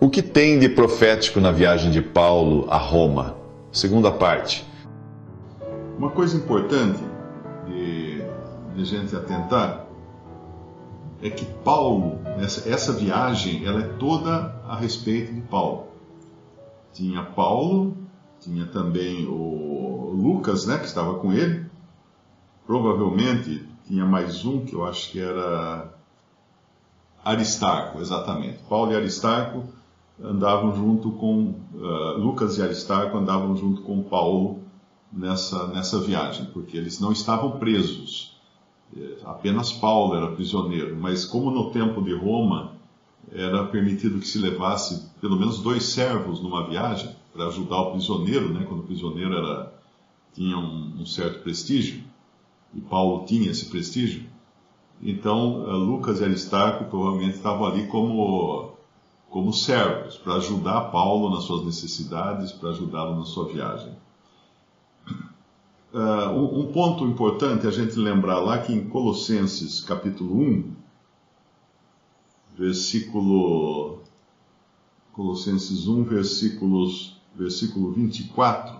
O que tem de profético na viagem de Paulo a Roma? Segunda parte. Uma coisa importante de gente atentar é que Paulo, essa viagem, ela é toda a respeito de Paulo. Tinha Paulo, tinha também o Lucas, né, que estava com ele. Provavelmente tinha mais um, que eu acho que era Aristarco, exatamente. Paulo e Aristarco andavam junto com... Lucas e Aristarco andavam junto com Paulo nessa viagem, porque eles não estavam presos. Apenas Paulo era prisioneiro, mas como no tempo de Roma era permitido que se levasse pelo menos 2 servos numa viagem para ajudar o prisioneiro, né, quando o prisioneiro tinha um certo prestígio, e Paulo tinha esse prestígio, então Lucas e Aristarco provavelmente estavam ali como servos, para ajudar Paulo nas suas necessidades, para ajudá-lo na sua viagem. Um ponto importante a gente lembrar lá que em Colossenses capítulo 1, Colossenses 1, versículo 24,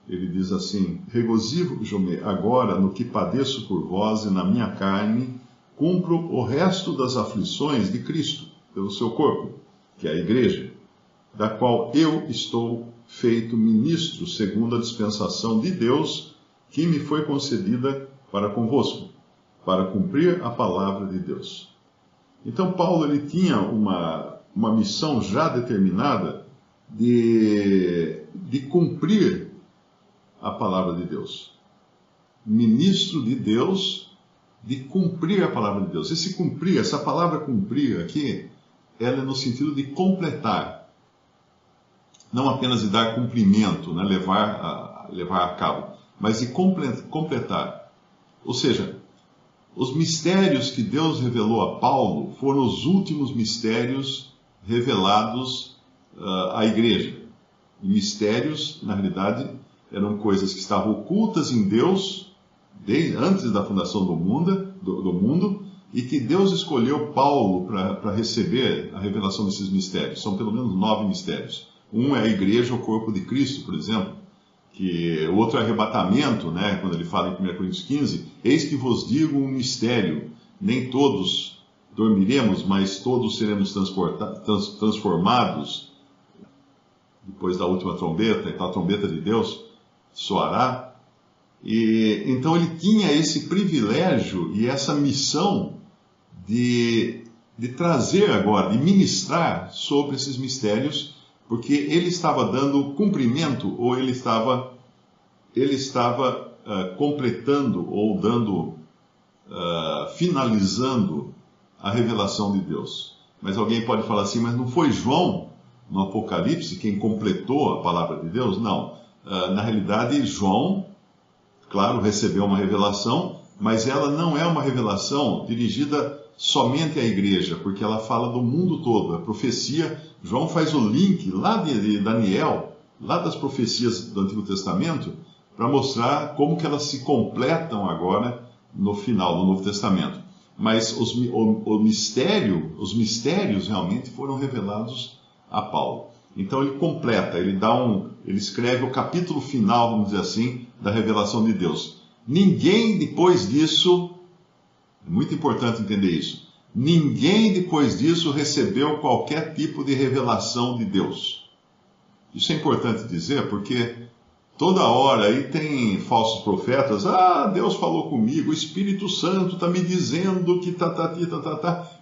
ele diz assim: regozijo-me agora no que padeço por vós, e na minha carne cumpro o resto das aflições de Cristo, pelo seu corpo, que é a igreja, da qual eu estou feito ministro segundo a dispensação de Deus, que me foi concedida para convosco, para cumprir a palavra de Deus. Então Paulo ele tinha uma missão já determinada de cumprir a palavra de Deus. Ministro de Deus, de cumprir a palavra de Deus. Esse cumprir, essa palavra cumprir aqui, ela é no sentido de completar. Não apenas de dar cumprimento, né, levar a cabo, mas de completar. Ou seja, os mistérios que Deus revelou a Paulo foram os últimos mistérios revelados à igreja. E mistérios, na realidade, eram coisas que estavam ocultas em Deus, antes da fundação do mundo, e que Deus escolheu Paulo para receber a revelação desses mistérios. São pelo menos 9 mistérios. Um é a igreja, o corpo de Cristo, por exemplo, que o outro é arrebatamento, né? Quando ele fala em 1 Coríntios 15, eis que vos digo um mistério, nem todos dormiremos, mas todos seremos transformados depois da última trombeta, então a trombeta de Deus soará. E então ele tinha esse privilégio e essa missão de trazer agora, de ministrar sobre esses mistérios, porque ele estava dando cumprimento, ou ele estava completando, ou finalizando a revelação de Deus. Mas alguém pode falar assim, mas não foi João, no Apocalipse, quem completou a palavra de Deus? Não. Na realidade, João, claro, recebeu uma revelação, mas ela não é uma revelação dirigida somente à igreja, porque ela fala do mundo todo. A profecia, João faz o link lá de Daniel, lá das profecias do Antigo Testamento, para mostrar como que elas se completam agora no final do Novo Testamento. Mas os mistérios realmente foram revelados a Paulo. Então ele completa, ele escreve o capítulo final, vamos dizer assim, da revelação de Deus. Ninguém depois disso, é muito importante entender isso, ninguém depois disso recebeu qualquer tipo de revelação de Deus. Isso é importante dizer porque toda hora aí tem falsos profetas, Deus falou comigo, o Espírito Santo está me dizendo que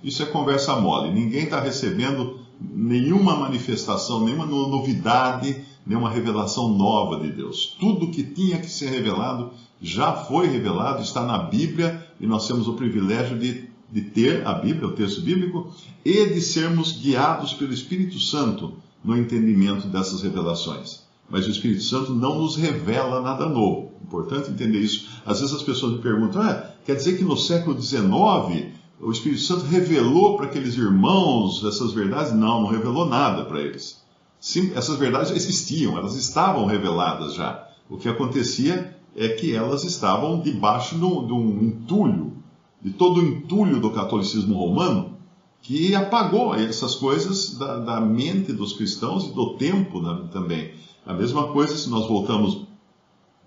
Isso é conversa mole, ninguém está recebendo nenhuma manifestação, nenhuma novidade, nenhuma revelação nova de Deus. Tudo que tinha que ser revelado já foi revelado, está na Bíblia, e nós temos o privilégio de ter a Bíblia, o texto bíblico, e de sermos guiados pelo Espírito Santo no entendimento dessas revelações. Mas o Espírito Santo não nos revela nada novo. Importante entender isso. Às vezes as pessoas me perguntam, quer dizer que no século XIX o Espírito Santo revelou para aqueles irmãos essas verdades? Não revelou nada para eles. Sim, essas verdades já existiam, elas estavam reveladas já. O que acontecia é que elas estavam debaixo de um entulho, de todo o entulho do catolicismo romano, que apagou essas coisas da mente dos cristãos e do tempo também. A mesma coisa, se nós voltamos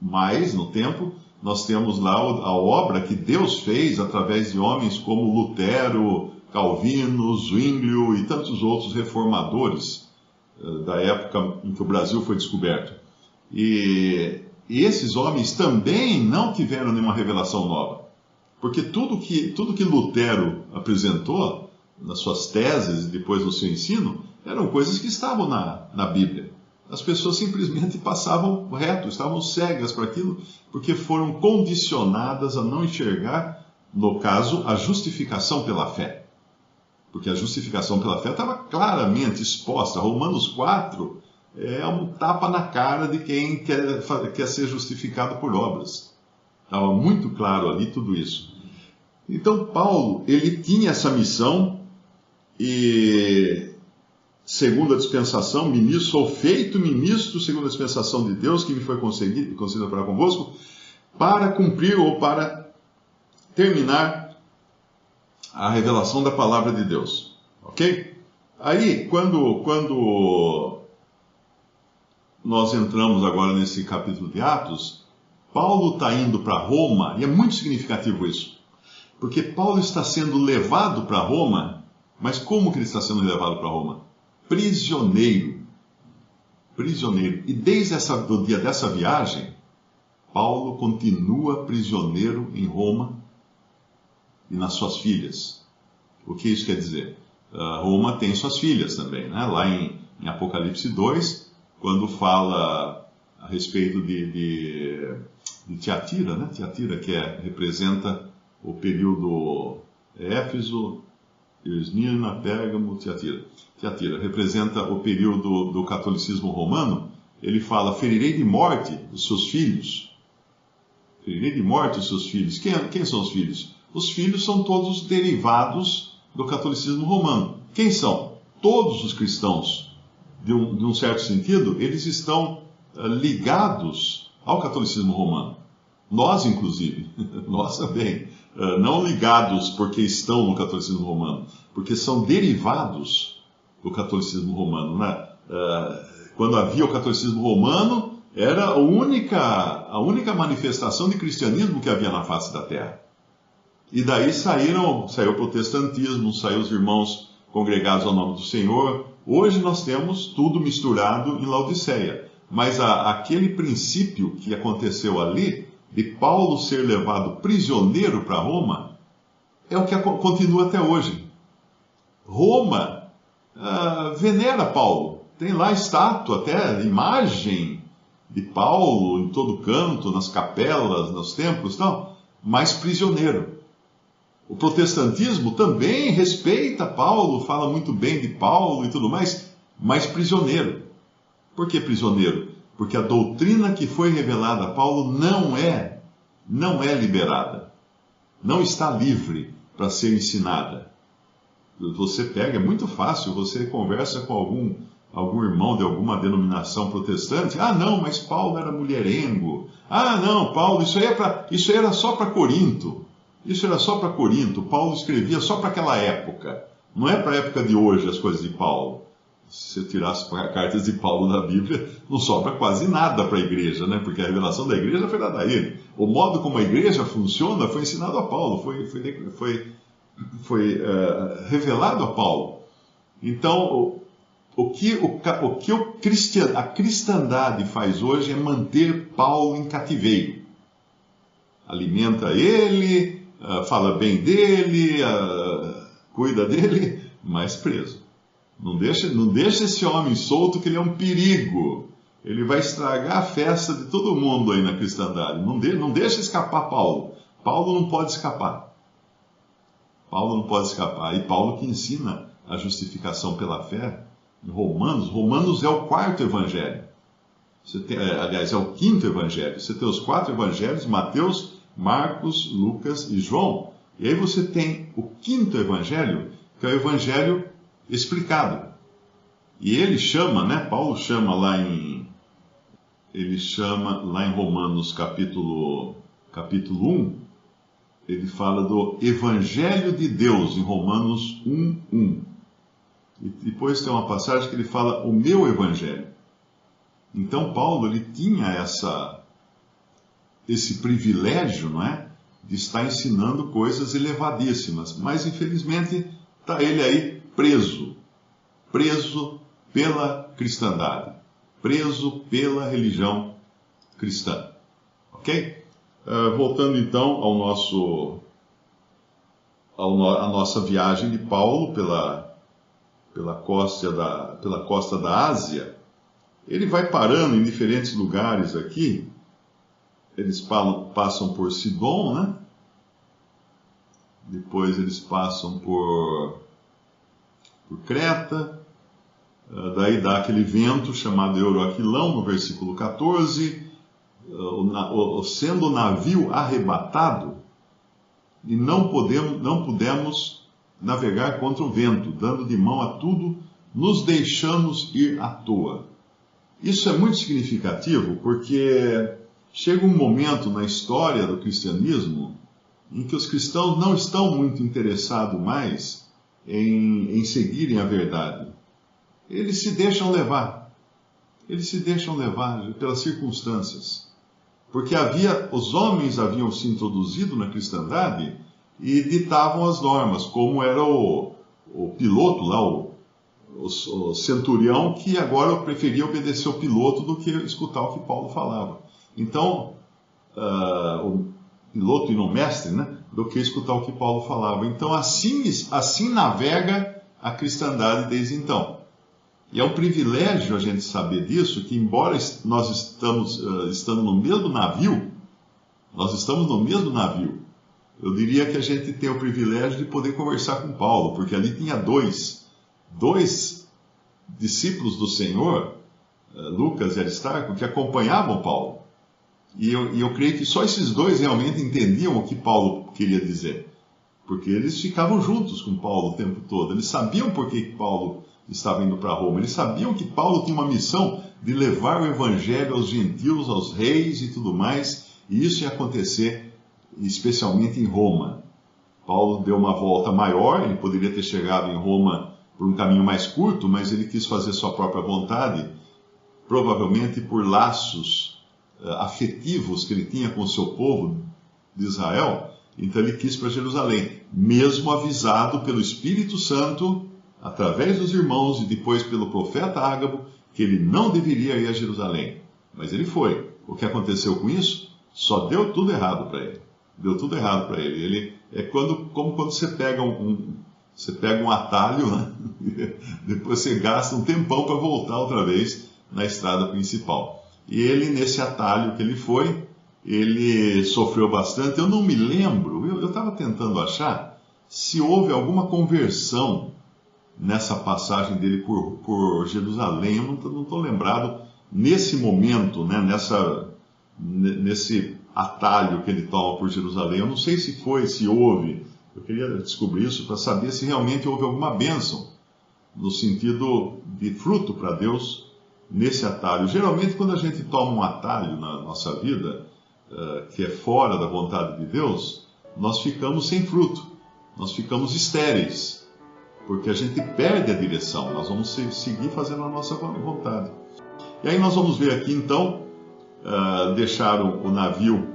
mais no tempo, nós temos lá a obra que Deus fez através de homens como Lutero, Calvino, Zwinglio e tantos outros reformadores da época em que o Brasil foi descoberto. E esses homens também não tiveram nenhuma revelação nova, porque tudo que Lutero apresentou nas suas teses e depois no seu ensino eram coisas que estavam na Bíblia. As pessoas simplesmente passavam reto, estavam cegas para aquilo, porque foram condicionadas a não enxergar, no caso, a justificação pela fé. Porque a justificação pela fé estava claramente exposta. Romanos 4 é um tapa na cara de quem quer ser justificado por obras. Estava muito claro ali tudo isso. Então, Paulo, ele tinha essa missão e, segundo a dispensação, sou feito ministro segundo a dispensação de Deus que me foi concedida para convosco, para cumprir ou para terminar a revelação da palavra de Deus. Ok? Aí, quando nós entramos agora nesse capítulo de Atos, Paulo está indo para Roma, e é muito significativo isso, porque Paulo está sendo levado para Roma, mas como que ele está sendo levado para Roma? Prisioneiro. Prisioneiro. E desde o dia dessa viagem, Paulo continua prisioneiro em Roma e nas suas filhas. O que isso quer dizer? Roma tem suas filhas também, né? Lá em Apocalipse 2, quando fala a respeito de Tiatira, né? Tiatira, que representa o período Éfeso, Esmirna, Pérgamo, Tiatira. Tiatira representa o período do catolicismo romano. Ele fala: ferirei de morte os seus filhos. Ferirei de morte os seus filhos. Quem são os filhos? Os filhos são todos os derivados do catolicismo romano. Quem são? Todos os cristãos, de um certo sentido, eles estão ligados ao catolicismo romano. Nós, inclusive, nós também, não ligados porque estão no catolicismo romano, porque são derivados do catolicismo romano, né? Quando havia o catolicismo romano, era a única manifestação de cristianismo que havia na face da terra. E daí saiu o protestantismo, saiu os irmãos congregados ao nome do Senhor. Hoje nós temos tudo misturado em Laodiceia. Mas aquele princípio que aconteceu ali, de Paulo ser levado prisioneiro para Roma, é o que continua até hoje. Roma venera Paulo. Tem lá estátua, até imagem de Paulo em todo canto, nas capelas, nos templos, tal, mas prisioneiro. O protestantismo também respeita Paulo, fala muito bem de Paulo e tudo mais, mas prisioneiro. Por que prisioneiro? Porque a doutrina que foi revelada a Paulo não é liberada. Não está livre para ser ensinada. Você pega, é muito fácil, você conversa com algum irmão de alguma denominação protestante. Ah, não, mas Paulo era mulherengo. Ah, não, Paulo, isso era só para Corinto. Isso era só para Corinto. Paulo escrevia só para aquela época. Não é para a época de hoje as coisas de Paulo. Se você tirar as cartas de Paulo da Bíblia, não sobra quase nada para a igreja, né? Porque a revelação da igreja foi dada a ele. O modo como a igreja funciona foi ensinado a Paulo, foi revelado a Paulo. Então, o que a cristandade faz hoje é manter Paulo em cativeiro. Alimenta ele, fala bem dele, cuida dele, mas preso. Não deixa esse homem solto, que ele é um perigo. Ele vai estragar a festa de todo mundo aí na cristandade. Não deixa escapar Paulo. Paulo não pode escapar. Paulo não pode escapar. E Paulo que ensina a justificação pela fé em Romanos. Romanos é o quarto evangelho. Aliás, é o quinto evangelho. Você tem os 4 evangelhos: Mateus, Marcos, Lucas e João. E aí você tem o quinto evangelho, que é o evangelho explicado. E ele chama, né? Paulo chama lá em Romanos capítulo 1, ele fala do Evangelho de Deus, em Romanos 1:1. E depois tem uma passagem que ele fala o meu Evangelho. Então Paulo, ele tinha esse privilégio, não é, de estar ensinando coisas elevadíssimas, mas infelizmente está ele aí preso pela cristandade, preso pela religião cristã. Ok? Voltando então à nossa viagem de Paulo pela costa da Ásia, ele vai parando em diferentes lugares aqui. Eles passam por Sidom, né? Depois eles passam por Creta. Daí dá aquele vento chamado Euroquilão, no versículo 14. Sendo o navio arrebatado, e não pudemos navegar contra o vento, dando de mão a tudo, nos deixamos ir à toa. Isso é muito significativo, porque chega um momento na história do cristianismo em que os cristãos não estão muito interessados mais em seguirem a verdade. Eles se deixam levar pelas circunstâncias. Porque os homens haviam se introduzido na cristandade e ditavam as normas, como era o piloto lá, o centurião, que agora preferia obedecer o piloto do que escutar o que Paulo falava. Então, o piloto e não mestre, né, do que escutar o que Paulo falava. Então, assim navega a cristandade desde então. E é um privilégio a gente saber disso, que embora nós estando no mesmo navio, eu diria que a gente tem o privilégio de poder conversar com Paulo, porque ali tinha dois discípulos do Senhor, Lucas e Aristarco, que acompanhavam Paulo. E eu creio que só esses dois realmente entendiam o que Paulo queria dizer, porque eles ficavam juntos com Paulo o tempo todo. Eles sabiam por que Paulo estava indo para Roma. Eles sabiam que Paulo tinha uma missão de levar o evangelho aos gentios, aos reis e tudo mais, e isso ia acontecer especialmente em Roma. Paulo deu uma volta maior, ele poderia ter chegado em Roma por um caminho mais curto, mas ele quis fazer sua própria vontade, provavelmente por laços afetivos que ele tinha com o seu povo de Israel. Então ele quis para Jerusalém, mesmo avisado pelo Espírito Santo, através dos irmãos e depois pelo profeta Ágabo, que ele não deveria ir a Jerusalém. Mas ele foi. O que aconteceu com isso? Só deu tudo errado para ele. Ele como quando você pega um atalho, né? Depois você gasta um tempão para voltar outra vez na estrada principal. E ele, nesse atalho que ele foi, ele sofreu bastante. Eu não me lembro, eu estava tentando achar se houve alguma conversão nessa passagem dele por Jerusalém. Eu não estou lembrado nesse momento, né, nesse atalho que ele toma por Jerusalém. Eu não sei se houve. Eu queria descobrir isso para saber se realmente houve alguma bênção, no sentido de fruto para Deus nesse atalho. Geralmente, quando a gente toma um atalho na nossa vida, que é fora da vontade de Deus, nós ficamos sem fruto, nós ficamos estéreis, porque a gente perde a direção, nós vamos seguir fazendo a nossa vontade. E aí nós vamos ver aqui então, deixaram o navio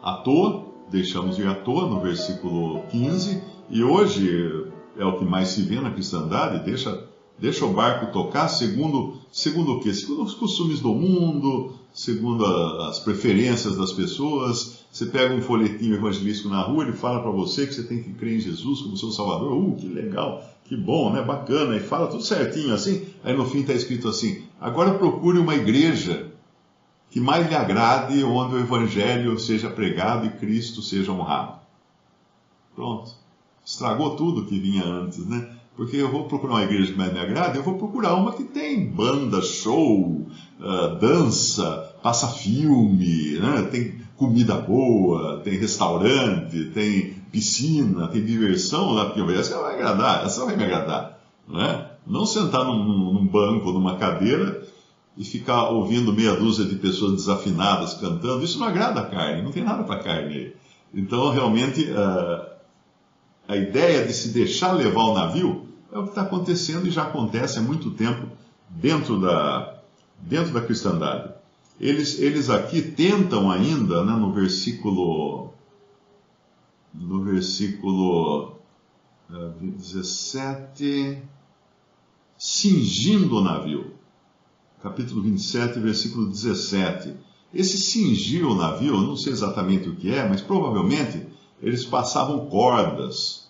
à toa, deixamos ir à toa no versículo 15, e hoje é o que mais se vê na cristandade, deixa o barco tocar segundo o quê? Segundo os costumes do mundo, segundo as preferências das pessoas. Você pega um folhetinho evangelístico na rua, ele fala para você que você tem que crer em Jesus como seu Salvador. Que legal, que bom, né? Bacana. E fala tudo certinho assim. Aí no fim está escrito assim: agora procure uma igreja que mais lhe agrade, onde o evangelho seja pregado e Cristo seja honrado. Pronto. Estragou tudo que vinha antes, né? Porque eu vou procurar uma igreja que mais me agrada, eu vou procurar uma que tem banda, show, dança, passa filme, né? Tem comida boa, tem restaurante, tem piscina, tem diversão lá, porque essa vai agradar, essa vai me agradar, né? Não sentar num banco, numa cadeira e ficar ouvindo meia dúzia de pessoas desafinadas cantando, isso não agrada a carne, não tem nada para a carne aí. Então, realmente, a ideia de se deixar levar o navio é o que está acontecendo e já acontece há muito tempo dentro da cristandade. Eles aqui tentam ainda, né, no versículo 17, cingindo o navio. Capítulo 27, versículo 17. Esse cingir o navio, eu não sei exatamente o que é, mas provavelmente eles passavam cordas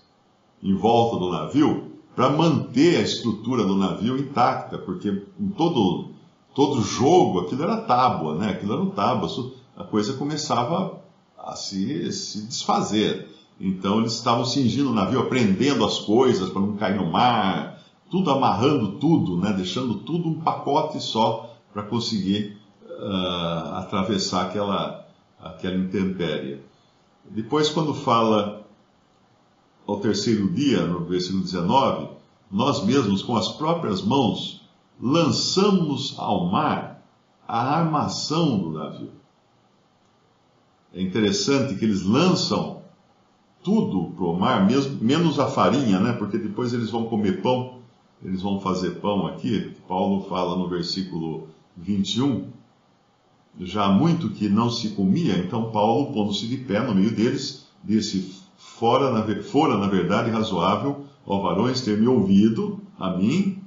em volta do navio para manter a estrutura do navio intacta, porque em todo jogo aquilo era tábua, né? Aquilo era tábua, a coisa começava a se desfazer. Então eles estavam cingindo o navio, aprendendo as coisas para não cair no mar, tudo amarrando tudo, né? Deixando tudo um pacote só para conseguir atravessar aquela intempérie. Depois, quando fala ao terceiro dia, no versículo 19, nós mesmos com as próprias mãos lançamos ao mar a armação do navio. É interessante que eles lançam tudo para o mar, menos a farinha, né? Porque depois eles vão comer pão, eles vão fazer pão aqui. Paulo fala no versículo 21, já há muito que não se comia, então Paulo, pondo-se de pé no meio deles, disse: fora na verdade razoável, ó varões, ter me ouvido a mim.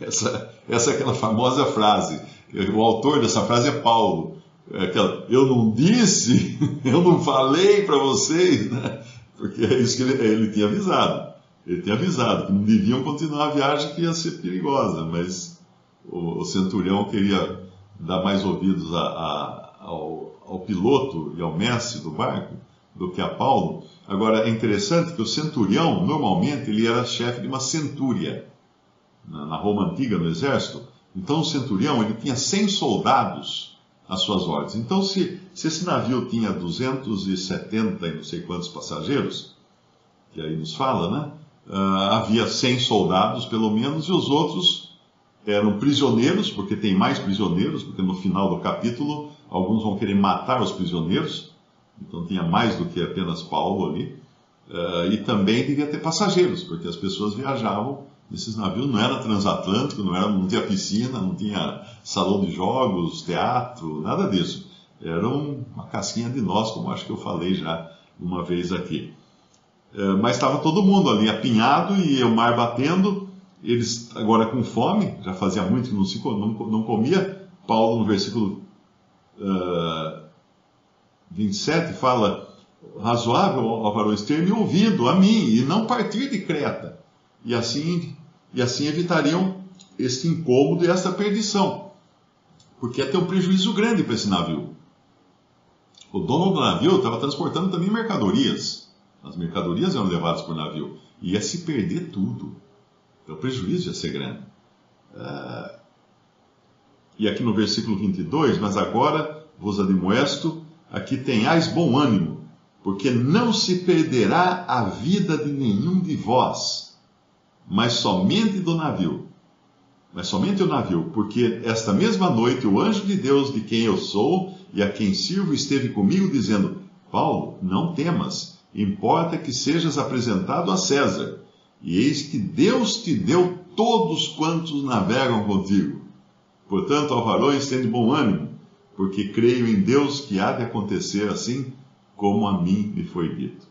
Essa é aquela famosa frase. O autor dessa frase é Paulo. Eu não disse, eu não falei para vocês, né? Porque é isso que ele tinha avisado. Ele tinha avisado que não deviam continuar a viagem, que ia ser perigosa, mas o centurião queria dar mais ouvidos ao piloto e ao mestre do barco do que a Paulo. Agora, é interessante que o centurião, normalmente, ele era chefe de uma centúria na Roma Antiga, no exército. Então, o centurião, ele tinha 100 soldados às suas ordens. Então, se esse navio tinha 270 e não sei quantos passageiros, que aí nos fala, né? Havia 100 soldados, pelo menos, e os outros eram prisioneiros, porque tem mais prisioneiros, porque no final do capítulo, alguns vão querer matar os prisioneiros, então tinha mais do que apenas Paulo ali, e também devia ter passageiros, porque as pessoas viajavam nesses navios, não era transatlântico, não tinha piscina, não tinha salão de jogos, teatro, nada disso. Era uma casquinha de nós, como acho que eu falei já uma vez aqui. Mas estava todo mundo ali apinhado e o mar batendo, eles agora com fome, já fazia muito que não comia. Paulo, no versículo 27, fala: razoável, ó varões, ter me ouvido a mim e não partir de Creta. E assim evitariam este incômodo e essa perdição, porque ia ter um prejuízo grande para esse navio. O dono do navio estava transportando também mercadorias. As mercadorias eram levadas por navio. Ia se perder tudo. Então o prejuízo ia ser grande. E aqui no versículo 22, mas agora vos admoesto, aqui tenhais bom ânimo, porque não se perderá a vida de nenhum de vós, mas somente do navio. Mas somente o navio, porque esta mesma noite o anjo de Deus, de quem eu sou e a quem sirvo, esteve comigo, dizendo: Paulo, não temas, importa que sejas apresentado a César, e eis que Deus te deu todos quantos navegam contigo. Portanto, ó varões, tende bom ânimo, porque creio em Deus que há de acontecer assim como a mim me foi dito.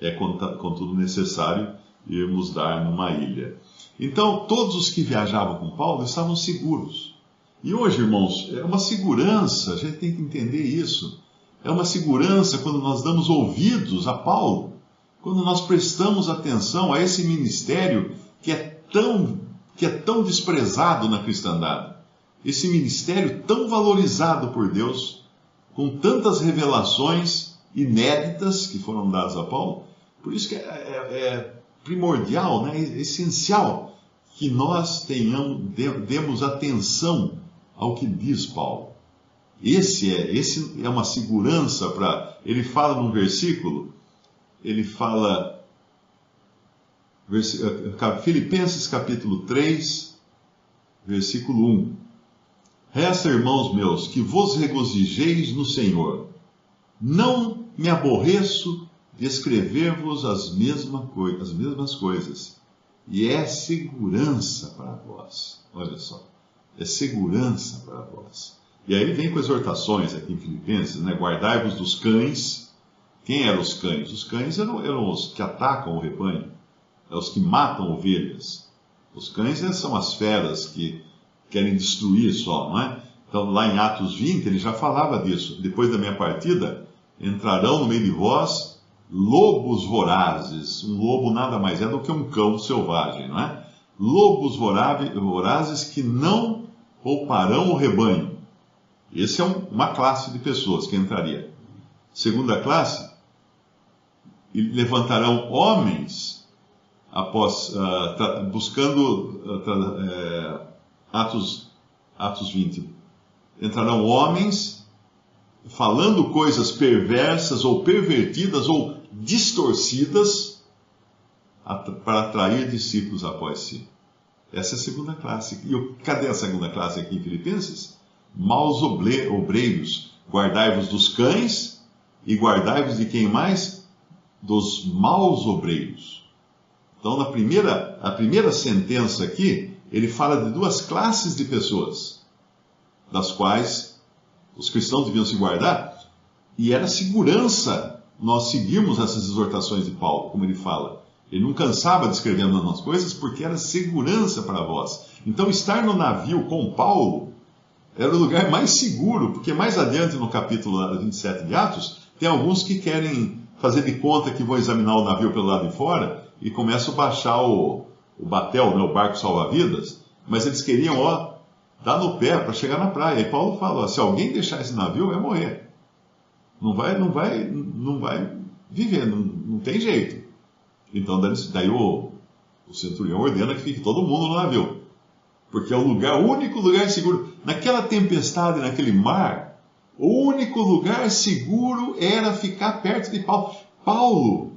É contudo necessário irmos dar numa ilha. Então, todos os que viajavam com Paulo estavam seguros. E hoje, irmãos, é uma segurança, a gente tem que entender isso. É uma segurança quando nós damos ouvidos a Paulo, quando nós prestamos atenção a esse ministério que é tão desprezado na cristandade. Esse ministério tão valorizado por Deus, com tantas revelações inéditas que foram dadas a Paulo. Por isso que é primordial, né, é essencial que nós demos atenção ao que diz Paulo. Esse é uma segurança para... Ele fala num versículo, ele fala... Filipenses capítulo 3, versículo 1. Resta, irmãos meus, que vos regozijeis no Senhor. Não me aborreço de escrever-vos as mesmas coisas. E é segurança para vós. Olha só, é segurança para vós. E aí ele vem com exortações aqui em Filipenses, né? Guardai-vos dos cães. Quem eram os cães? Os cães eram os que atacam o rebanho, os que matam ovelhas. Os cães são as feras que querem destruir só, não é? Então, lá em Atos 20, ele já falava disso. Depois da minha partida, entrarão no meio de vós lobos vorazes. Um lobo nada mais é do que um cão selvagem, não é? Lobos vorazes que não pouparão o rebanho. Essa é uma classe de pessoas que entraria. Segunda classe, e levantarão homens após, buscando Atos 20. Entrarão homens falando coisas perversas ou pervertidas ou distorcidas para atrair discípulos após si. Essa é a segunda classe. E cadê a segunda classe aqui em Filipenses? Maus obreiros, guardai-vos dos cães e guardai-vos de quem mais? Dos maus obreiros. Então, a primeira sentença aqui, ele fala de duas classes de pessoas, das quais os cristãos deviam se guardar, e era segurança nós seguirmos essas exortações de Paulo, como ele fala. Ele não cansava de escrever nas coisas, porque era segurança para vós. Então, estar no navio com Paulo era o lugar mais seguro, porque mais adiante no capítulo 27 de Atos, tem alguns que querem fazer de conta que vão examinar o navio pelo lado de fora e começam a baixar o batel, né, o barco salva-vidas, mas eles queriam, dar no pé para chegar na praia. E Paulo fala, se alguém deixar esse navio, vai morrer. Não vai viver, não tem jeito. Então daí o centurião ordena que fique todo mundo no navio. Porque é o único lugar seguro. Naquela tempestade, naquele mar, o único lugar seguro era ficar perto de Paulo.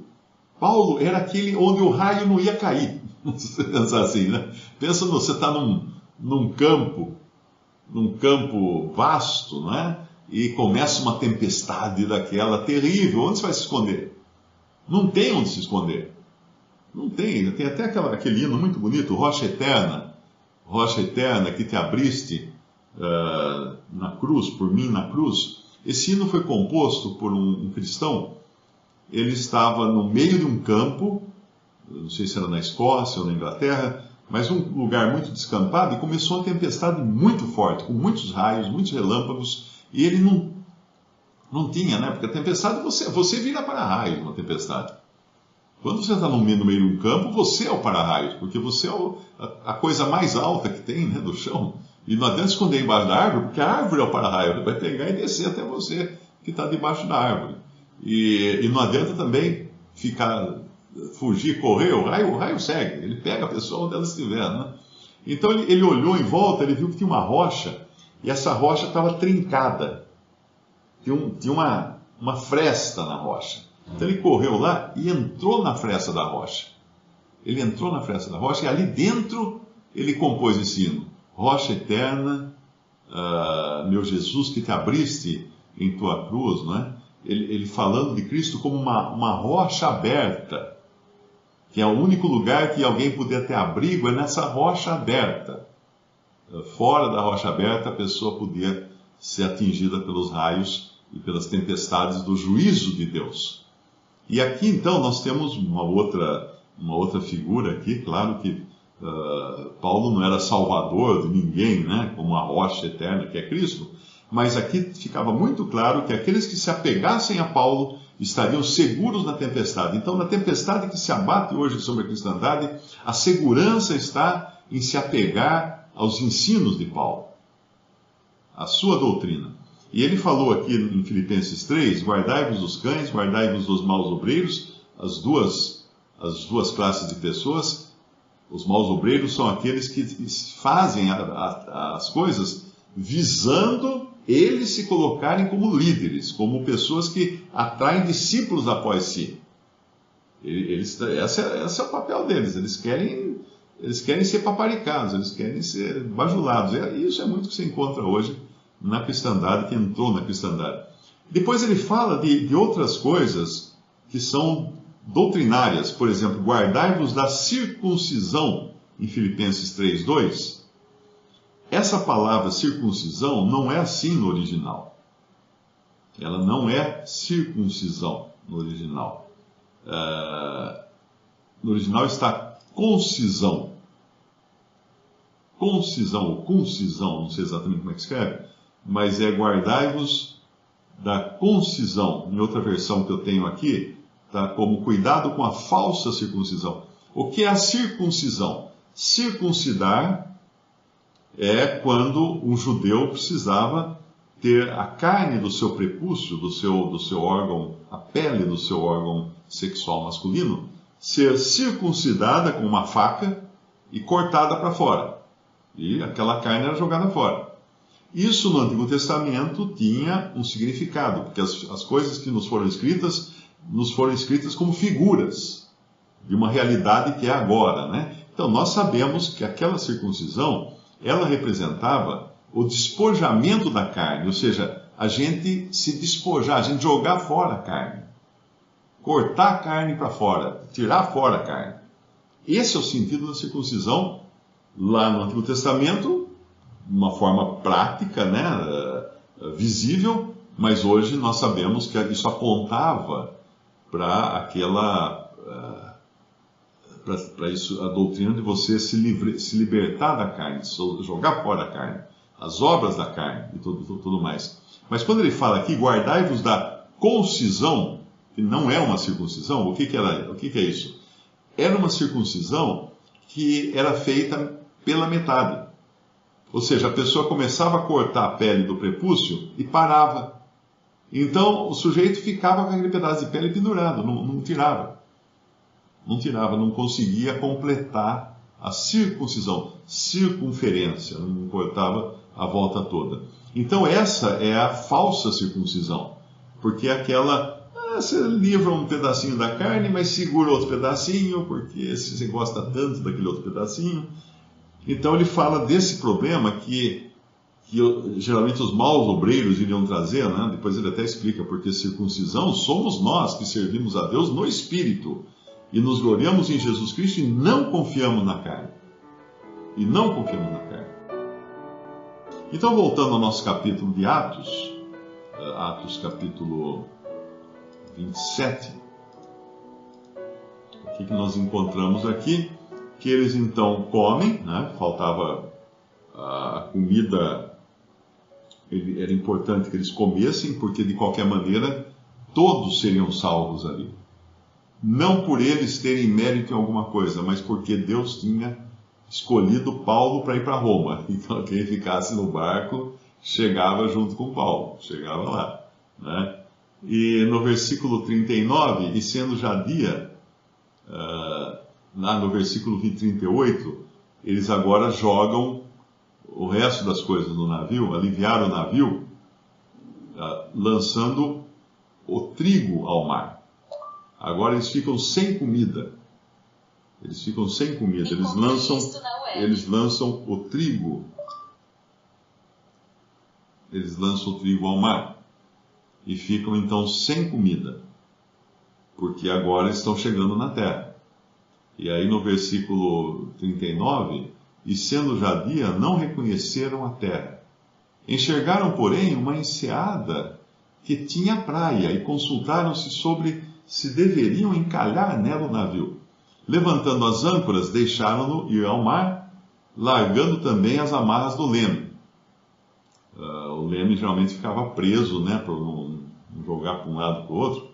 Paulo era aquele onde o raio não ia cair. Se você pensar assim, né? Pensa, você está num campo vasto, né? E começa uma tempestade daquela terrível. Onde você vai se esconder? Não tem onde se esconder. Não tem. Tem até aquele hino muito bonito, Rocha Eterna, que te abriste na cruz, por mim na cruz. Esse hino foi composto por um cristão. Ele estava no meio de um campo, não sei se era na Escócia ou na Inglaterra, mas um lugar muito descampado, e começou uma tempestade muito forte, com muitos raios, muitos relâmpagos, e ele não tinha, né? Porque a tempestade, você vira para-raios numa tempestade. Quando você está no meio de um campo, você é o para-raios, porque você é a coisa mais alta que tem, né, do chão. E não adianta esconder embaixo da árvore, porque a árvore é o para-raio, vai pegar e descer até você que está debaixo da árvore. E não adianta também fugir, correr, o raio segue, ele pega a pessoa onde ela estiver, né? Então ele olhou em volta, ele viu que tinha uma rocha, e essa rocha estava trincada. Tinha uma fresta na rocha. Então ele correu lá e entrou na fresta da rocha. Ele entrou na fresta da rocha e ali dentro ele compôs esse hino. Rocha eterna, meu Jesus, que te abriste em tua cruz, não é? Ele falando de Cristo como uma rocha aberta, que é o único lugar que alguém podia ter abrigo, é nessa rocha aberta. Fora da rocha aberta, a pessoa podia ser atingida pelos raios e pelas tempestades do juízo de Deus. E aqui, então, nós temos uma outra figura aqui. Claro que Paulo não era salvador de ninguém, né, como a rocha eterna que é Cristo, mas aqui ficava muito claro que aqueles que se apegassem a Paulo estariam seguros na tempestade. Então, na tempestade que se abate hoje sobre a cristandade, a segurança está em se apegar aos ensinos de Paulo, a sua doutrina. E ele falou aqui em Filipenses 3, guardai-vos dos cães, guardai-vos dos maus obreiros, as duas classes de pessoas. Os maus obreiros são aqueles que fazem as coisas visando eles se colocarem como líderes, como pessoas que atraem discípulos após si. Esse é o papel deles, eles querem Eles querem ser paparicados, eles querem ser bajulados. E isso é muito que se encontra hoje na cristandade, que entrou na cristandade. Depois ele fala de outras coisas que são doutrinárias. Por exemplo, guardai-vos da circuncisão, em Filipenses 3:2. Essa palavra circuncisão não é assim no original. Ela não é circuncisão no original. No original está concisão. Concisão ou concisão, não sei exatamente como é que escreve, mas é guardai-vos da concisão. Em outra versão que eu tenho aqui, está como cuidado com a falsa circuncisão. O que é a circuncisão? Circuncidar é quando um judeu precisava ter a carne do seu prepúcio, do seu órgão, a pele do seu órgão sexual masculino, ser circuncidada com uma faca e cortada para fora. E aquela carne era jogada fora. Isso no Antigo Testamento tinha um significado, porque as coisas que nos foram escritas como figuras de uma realidade que é agora, né? Então nós sabemos que aquela circuncisão, ela representava o despojamento da carne, ou seja, a gente se despojar, a gente jogar fora a carne, cortar a carne para fora, tirar fora a carne. Esse é o sentido da circuncisão lá no Antigo Testamento, de uma forma prática, né, visível, mas hoje nós sabemos que isso apontava para a doutrina de você se libertar da carne, jogar fora a carne, as obras da carne e tudo mais. Mas quando ele fala aqui, guardai-vos da concisão, que não é uma circuncisão, o que é isso? Era uma circuncisão que era feita pela metade. Ou seja, a pessoa começava a cortar a pele do prepúcio e parava. Então o sujeito ficava com aquele pedaço de pele pendurado, não tirava. Não tirava, não conseguia completar a circuncisão, circunferência, não cortava a volta toda. Então essa é a falsa circuncisão, porque você livra um pedacinho da carne, mas segura outro pedacinho, porque você gosta tanto daquele outro pedacinho. Então ele fala desse problema que geralmente os maus obreiros iriam trazer, né? Depois ele até explica, porque circuncisão somos nós que servimos a Deus no Espírito, e nos gloriamos em Jesus Cristo e não confiamos na carne. E não confiamos na carne. Então, voltando ao nosso capítulo de Atos, Atos capítulo 27, o que nós encontramos aqui? Que eles então comem, né? Faltava a comida, era importante que eles comessem, porque de qualquer maneira todos seriam salvos ali. Não por eles terem mérito em alguma coisa, mas porque Deus tinha escolhido Paulo para ir para Roma. Então quem ficasse no barco chegava junto com Paulo, chegava lá, né? E no versículo 39, e sendo já dia, lá no versículo 38, eles agora jogam o resto das coisas no navio, aliviaram o navio, lançando o trigo ao mar. Agora eles ficam sem comida. Eles ficam sem comida. Eles lançam o trigo. Eles lançam o trigo ao mar. E ficam então sem comida. Porque agora estão chegando na terra. E aí no versículo 39, e sendo já dia, não reconheceram a terra. Enxergaram, porém, uma enseada que tinha praia, e consultaram-se sobre se deveriam encalhar nela o navio. Levantando as âncoras, deixaram-no ir ao mar, largando também as amarras do leme. O leme geralmente ficava preso, né, para não jogar para um lado para o outro.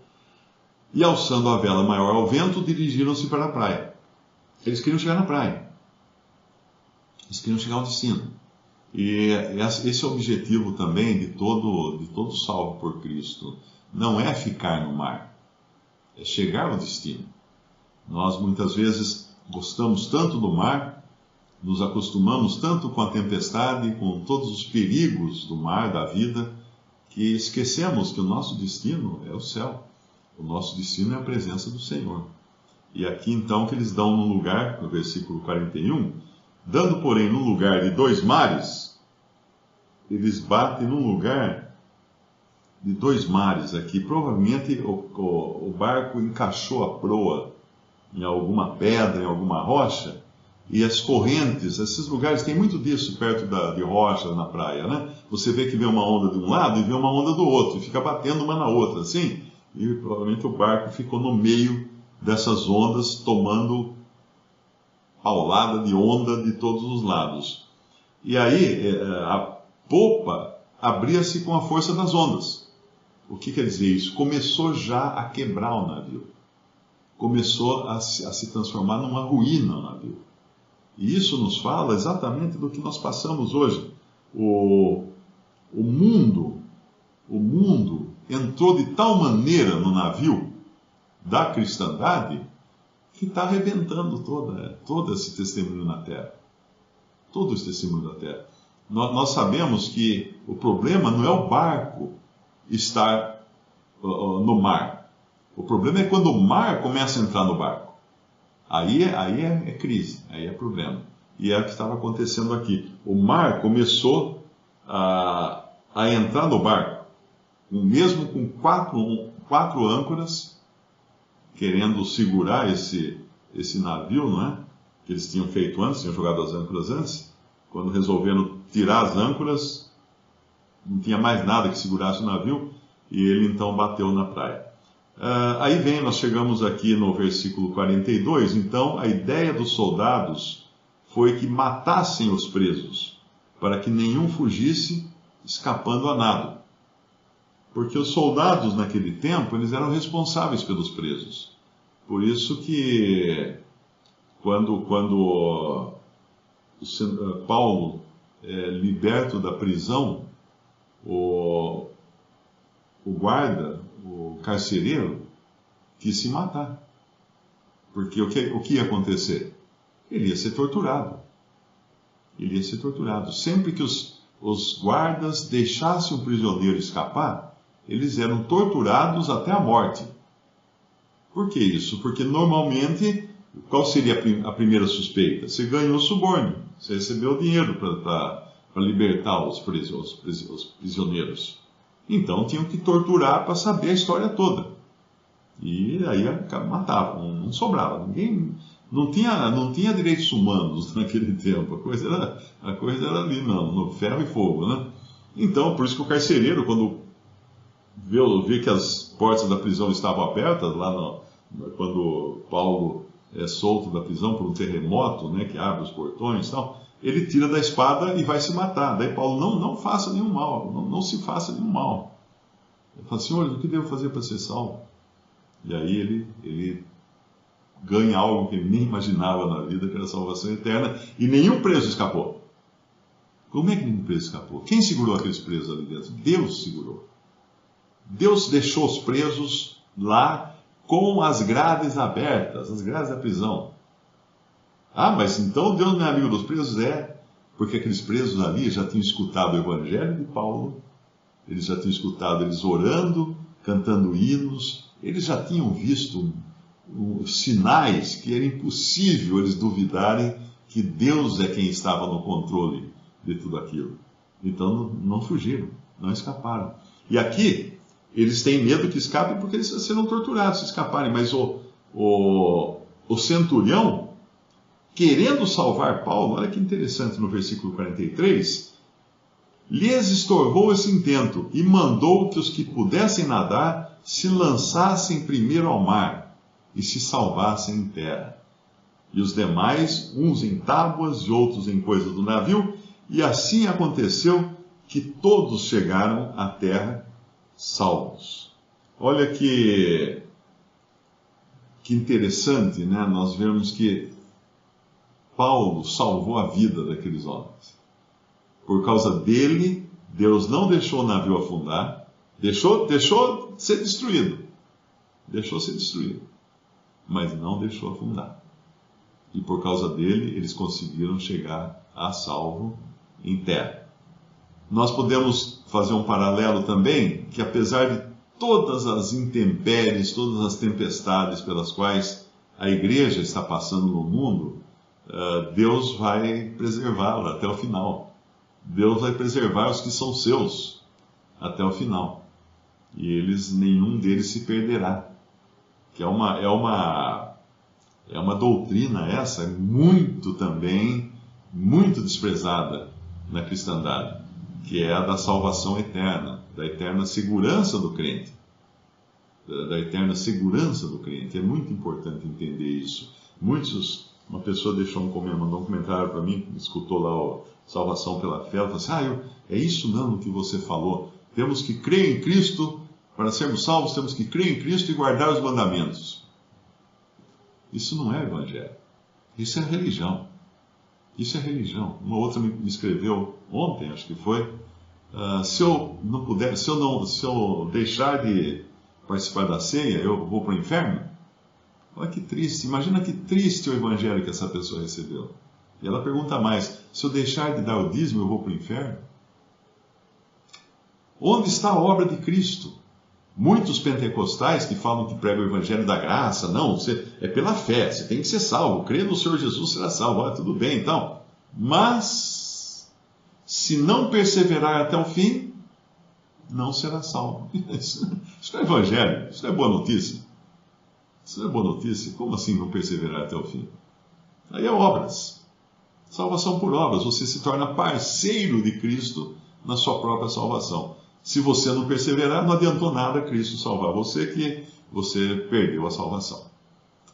E alçando a vela maior ao vento, dirigiram-se para a praia. Eles queriam chegar na praia. Eles queriam chegar ao destino. E esse é o objetivo também de todo salvo por Cristo. Não é ficar no mar, é chegar ao destino. Nós muitas vezes gostamos tanto do mar, nos acostumamos tanto com a tempestade, com todos os perigos do mar, da vida, que esquecemos que o nosso destino é o céu. O nosso destino é a presença do Senhor. E aqui então que eles dão num lugar, no versículo 41, dando porém num lugar de 2 mares, eles batem num lugar de 2 mares aqui. Provavelmente o barco encaixou a proa em alguma pedra, em alguma rocha, e as correntes, esses lugares, tem muito disso perto de rochas na praia, né? Você vê que vem uma onda de um lado e vem uma onda do outro, e fica batendo uma na outra, assim, e provavelmente o barco ficou no meio dessas ondas, tomando paulada de onda de todos os lados. E aí, a popa abria-se com a força das ondas. O que quer dizer isso? Começou já a quebrar o navio. Começou a se transformar numa ruína o navio. E isso nos fala exatamente do que nós passamos hoje. O mundo entrou de tal maneira no navio da cristandade que está arrebentando todo esse testemunho na terra. Todo esse testemunho da terra. Nós sabemos que o problema não é o barco estar no mar. O problema é quando o mar começa a entrar no barco. Aí é crise, aí é problema. E é o que estava acontecendo aqui. O mar começou a entrar no barco, mesmo com quatro âncoras, querendo segurar esse navio, não é? Que eles tinham feito antes, tinham jogado as âncoras antes. Quando resolveram tirar as âncoras, não tinha mais nada que segurasse o navio, e ele então bateu na praia. Aí nós chegamos aqui no versículo 42, então a ideia dos soldados foi que matassem os presos, para que nenhum fugisse escapando a nado. Porque os soldados naquele tempo, eles eram responsáveis pelos presos. Por isso que quando Paulo é liberto da prisão, o guarda, o carcereiro, quis se matar. Porque o que ia acontecer? Ele ia ser torturado. Ele ia ser torturado. Sempre que os guardas deixassem o prisioneiro escapar, eles eram torturados até a morte. Por que isso? Porque normalmente, qual seria a primeira suspeita? Você ganhou suborno, você recebeu dinheiro para libertar os prisioneiros. Então tinham que torturar para saber a história toda. E aí matavam, não sobrava. Ninguém não tinha direitos humanos naquele tempo. A coisa era ali, não, no ferro e fogo, né? Então, por isso que o carcereiro, quando vê que as portas da prisão estavam abertas, quando Paulo é solto da prisão por um terremoto, né, que abre os portões e tal, ele tira da espada e vai se matar. Daí Paulo, não faça nenhum mal, não se faça nenhum mal. Ele fala, Senhor, o que devo fazer para ser salvo? E aí ele ganha algo que ele nem imaginava na vida, que era a salvação eterna, e nenhum preso escapou. Como é que nenhum preso escapou? Quem segurou aqueles presos ali dentro? Deus segurou. Deus deixou os presos lá com as grades abertas, as grades da prisão. Ah, mas então Deus não é amigo dos presos? Porque aqueles presos ali já tinham escutado o evangelho de Paulo, eles já tinham escutado eles orando, cantando hinos, eles já tinham visto sinais que era impossível eles duvidarem que Deus é quem estava no controle de tudo aquilo. Então não fugiram, não escaparam. E aqui, eles têm medo que escapem porque eles serão torturados se escaparem, mas o centurião, querendo salvar Paulo, olha que interessante no versículo 43, lhes estorvou esse intento e mandou que os que pudessem nadar se lançassem primeiro ao mar e se salvassem em terra. E os demais, uns em tábuas e outros em coisas do navio, e assim aconteceu que todos chegaram à terra salvos. Olha que interessante, né? Nós vemos que Paulo salvou a vida daqueles homens. Por causa dele, Deus não deixou o navio afundar, deixou ser destruído. Deixou ser destruído. Mas não deixou afundar. E por causa dele, eles conseguiram chegar a salvo em terra. Nós podemos fazer um paralelo também, que apesar de todas as intempéries, todas as tempestades pelas quais a igreja está passando no mundo, Deus vai preservá-la até o final. Deus vai preservar os que são seus até o final. E nenhum deles se perderá. Que é uma doutrina essa, muito desprezada na cristandade, que é a da salvação eterna, da eterna segurança do crente. Da eterna segurança do crente. É muito importante entender isso. Uma pessoa mandou um comentário para mim, escutou lá o Salvação pela Fé, ela falou assim, é isso não que você falou. Temos que crer em Cristo, para sermos salvos, temos que crer em Cristo e guardar os mandamentos. Isso não é evangelho. Isso é religião. Isso é religião. Uma outra me escreveu ontem, acho que foi, se eu deixar de participar da ceia, eu vou para o inferno? Olha que triste, imagina que triste o evangelho que essa pessoa recebeu. E ela pergunta mais, se eu deixar de dar o dízimo, eu vou para o inferno? Onde está a obra de Cristo? Muitos pentecostais que falam que pregam o evangelho da graça, não, é pela fé, você tem que ser salvo, crê no Senhor Jesus, será salvo, tudo bem então. Mas, se não perseverar até o fim, não será salvo. Isso não é evangelho, isso não é boa notícia. Isso não é boa notícia. Como assim não perseverar até o fim? Aí é obras. Salvação por obras. Você se torna parceiro de Cristo na sua própria salvação. Se você não perseverar, não adiantou nada Cristo salvar você, que você perdeu a salvação.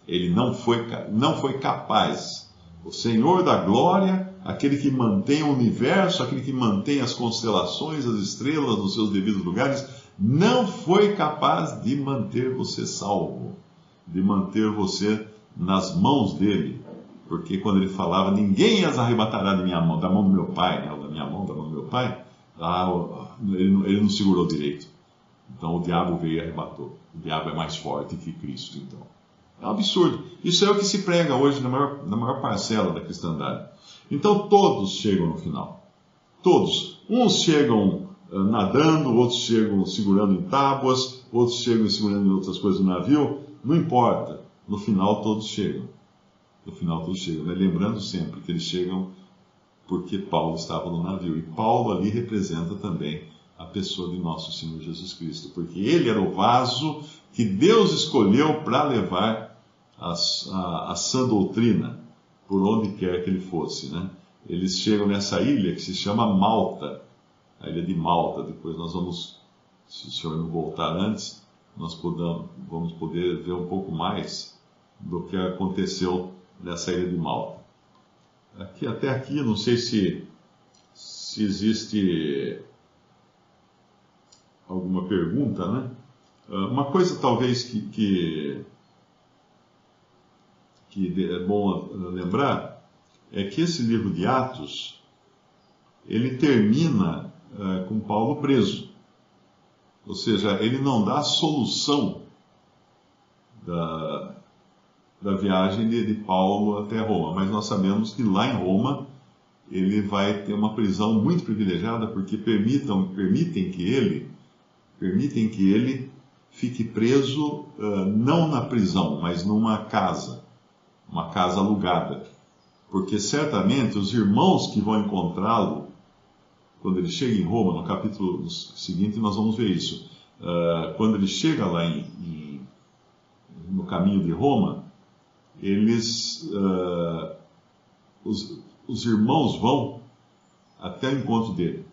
Ele não foi capaz. O Senhor da glória, aquele que mantém o universo, aquele que mantém as constelações, as estrelas nos seus devidos lugares, não foi capaz de manter você salvo, de manter você nas mãos dele. Porque quando ele falava, ninguém as arrebatará da mão do meu pai, né? Da minha mão, da mão do meu pai, ele não segurou direito. Então o diabo veio e arrebatou. O diabo é mais forte que Cristo, então. É um absurdo. Isso é o que se prega hoje na maior parcela da cristandade. Então todos chegam no final. Todos. Uns chegam nadando, outros chegam segurando em tábuas, outros chegam segurando em outras coisas no navio. Não importa. No final todos chegam. No final todos chegam. Né? Lembrando sempre que eles chegam porque Paulo estava no navio. E Paulo ali representa também a pessoa de nosso Senhor Jesus Cristo. Porque ele era o vaso que Deus escolheu para levar a sã doutrina por onde quer que ele fosse. Né? Eles chegam nessa ilha que se chama Malta. A ilha de Malta. Depois nós vamos, se o senhor não voltar antes, nós vamos poder ver um pouco mais do que aconteceu nessa ilha de Malta. Até aqui, não sei se existe alguma pergunta, né? Uma coisa talvez que é bom lembrar é que esse livro de Atos, ele termina com Paulo preso. Ou seja, ele não dá a solução da viagem de Paulo até Roma, mas nós sabemos que lá em Roma ele vai ter uma prisão muito privilegiada, porque permitem que ele fique preso não na prisão, mas numa casa, uma casa alugada, porque certamente os irmãos que vão encontrá-lo quando ele chega em Roma, no capítulo seguinte nós vamos ver isso, quando ele chega lá no caminho de Roma, os irmãos vão até o encontro dele.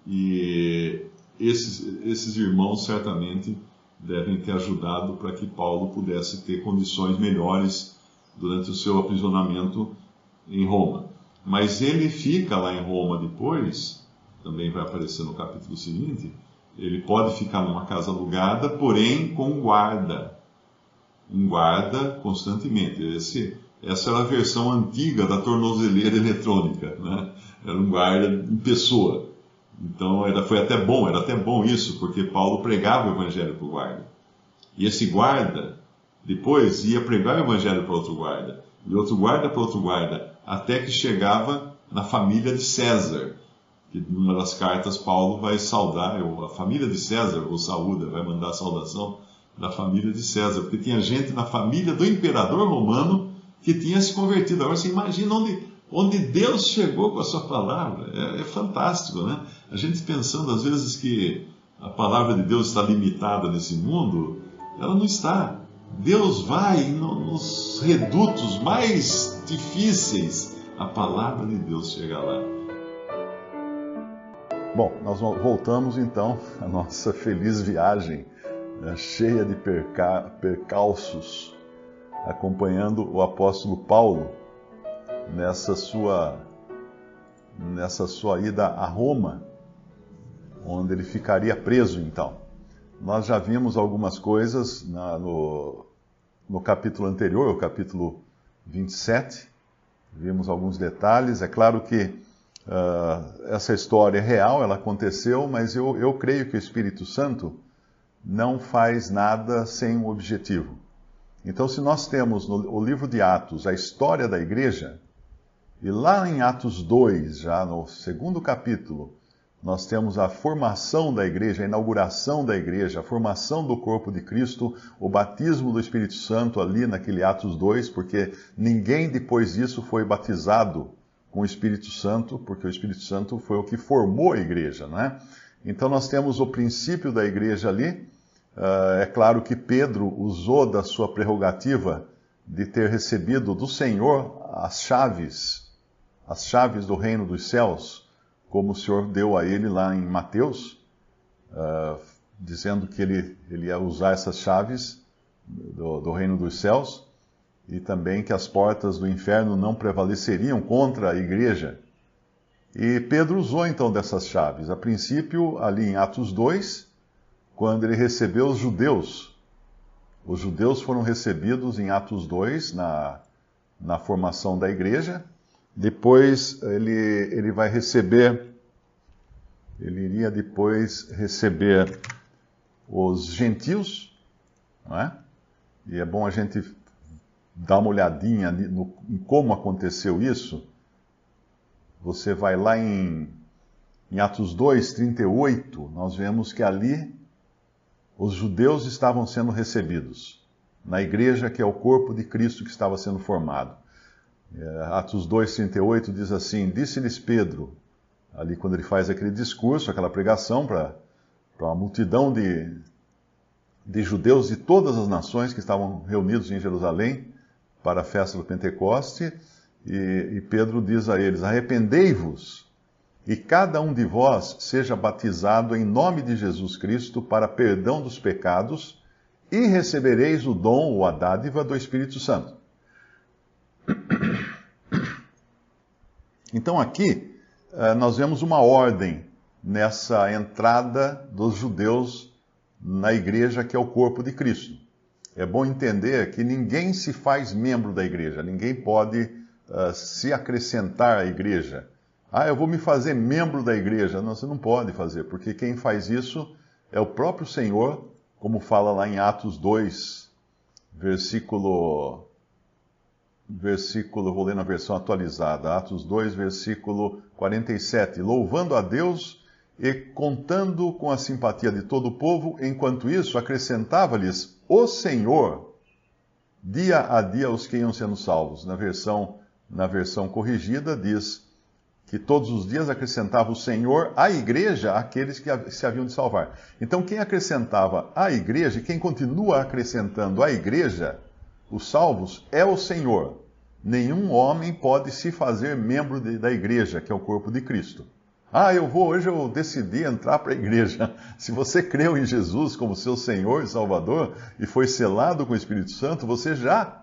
E esses irmãos certamente devem ter ajudado para que Paulo pudesse ter condições melhores durante o seu aprisionamento em Roma. Mas ele fica lá em Roma depois, também vai aparecer no capítulo seguinte, ele pode ficar numa casa alugada, porém com um guarda constantemente. Essa era a versão antiga da tornozeleira eletrônica, né? Era um guarda em pessoa. Então era até bom isso, porque Paulo pregava o evangelho para o guarda. E esse guarda depois ia pregar o evangelho para outro guarda, e outro guarda para outro guarda, até que chegava na família de César, que numa das cartas Paulo vai saudar, a família de César o saúda, vai mandar a saudação da família de César, porque tinha gente na família do imperador romano que tinha se convertido. Agora você imagina onde Deus chegou com a sua palavra. É fantástico, né? A gente pensando às vezes que a palavra de Deus está limitada nesse mundo, ela não está. Deus vai nos redutos mais difíceis, a palavra de Deus chega lá. Bom, nós voltamos então à nossa feliz viagem, né, cheia de percalços, acompanhando o apóstolo Paulo nessa sua ida a Roma, onde ele ficaria preso então. Nós já vimos algumas coisas no capítulo anterior, o capítulo 27, vimos alguns detalhes. É claro que essa história é real, ela aconteceu, mas eu creio que o Espírito Santo não faz nada sem um objetivo. Então, se nós temos no livro de Atos a história da igreja, e lá em Atos 2, já no segundo capítulo, nós temos a formação da igreja, a inauguração da igreja, a formação do corpo de Cristo, o batismo do Espírito Santo ali naquele Atos 2, porque ninguém depois disso foi batizado com o Espírito Santo, porque o Espírito Santo foi o que formou a igreja, né? Então nós temos o princípio da igreja ali. É claro que Pedro usou da sua prerrogativa de ter recebido do Senhor as chaves do reino dos céus, como o Senhor deu a ele lá em Mateus, dizendo que ele ia usar essas chaves do reino dos céus, e também que as portas do inferno não prevaleceriam contra a igreja. E Pedro usou então dessas chaves, a princípio ali em Atos 2, quando ele recebeu os judeus. Os judeus foram recebidos em Atos 2, na formação da igreja. Depois ele iria depois receber os gentios, não é? E é bom a gente dar uma olhadinha em como aconteceu isso. Você vai lá em Atos 2, 38, nós vemos que ali os judeus estavam sendo recebidos na igreja, que é o corpo de Cristo que estava sendo formado. Atos 2,38 diz assim: disse-lhes Pedro, ali quando ele faz aquele discurso, aquela pregação para uma multidão de judeus de todas as nações que estavam reunidos em Jerusalém para a festa do Pentecoste, e Pedro diz a eles: arrependei-vos, e cada um de vós seja batizado em nome de Jesus Cristo para perdão dos pecados, e recebereis o dom ou a dádiva do Espírito Santo. Então aqui nós vemos uma ordem nessa entrada dos judeus na igreja, que é o corpo de Cristo. É bom entender que ninguém se faz membro da igreja, ninguém pode se acrescentar à igreja. Eu vou me fazer membro da igreja. Não, você não pode fazer, porque quem faz isso é o próprio Senhor, como fala lá em Atos 2, versículo, vou ler na versão atualizada, Atos 2, versículo 47, louvando a Deus e contando com a simpatia de todo o povo, enquanto isso acrescentava-lhes o Senhor, dia a dia os que iam sendo salvos. Na versão corrigida diz que todos os dias acrescentava o Senhor à igreja aqueles que se haviam de salvar. Então quem acrescentava à igreja, e quem continua acrescentando à igreja os salvos, é o Senhor. Nenhum homem pode se fazer membro da igreja, que é o corpo de Cristo. Hoje eu decidi entrar para a igreja. Se você creu em Jesus como seu Senhor e Salvador e foi selado com o Espírito Santo, você já